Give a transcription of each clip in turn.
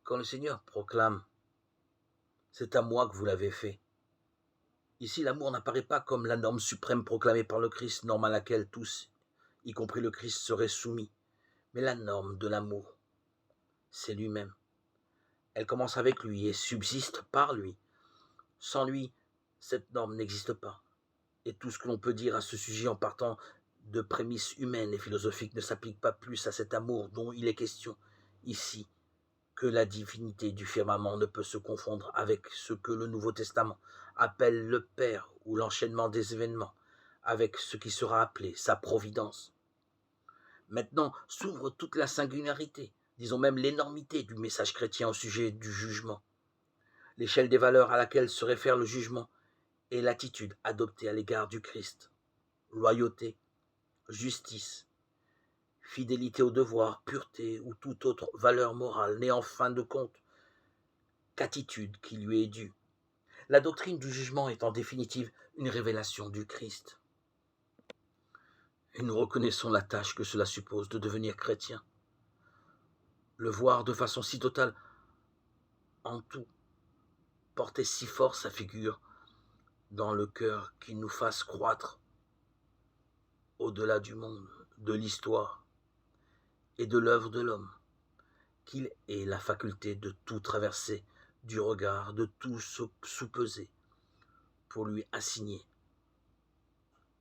Quand le Seigneur proclame « C'est à moi que vous l'avez fait », ici l'amour n'apparaît pas comme la norme suprême proclamée par le Christ, norme à laquelle tous, y compris le Christ, seraient soumis, mais la norme de l'amour, c'est lui-même. Elle commence avec lui et subsiste par lui. Sans lui, cette norme n'existe pas. Et tout ce que l'on peut dire à ce sujet en partant de prémices humaines et philosophiques ne s'applique pas plus à cet amour dont il est question ici que la divinité du firmament ne peut se confondre avec ce que le Nouveau Testament appelle le Père ou l'enchaînement des événements, avec ce qui sera appelé sa providence. Maintenant s'ouvre toute la singularité, disons même l'énormité du message chrétien au sujet du jugement. L'échelle des valeurs à laquelle se réfère le jugement est l'attitude adoptée à l'égard du Christ. Loyauté, justice, fidélité au devoir, pureté ou toute autre valeur morale n'est en fin de compte qu'attitude qui lui est due. La doctrine du jugement est en définitive une révélation du Christ. Et nous reconnaissons la tâche que cela suppose de devenir chrétien. Le voir de façon si totale, en tout, porter si fort sa figure dans le cœur qui nous fasse croître au-delà du monde, de l'histoire et de l'œuvre de l'homme, qu'il ait la faculté de tout traverser du regard, de tout sous-peser, pour lui assigner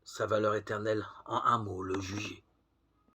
sa valeur éternelle, en un mot, le juger.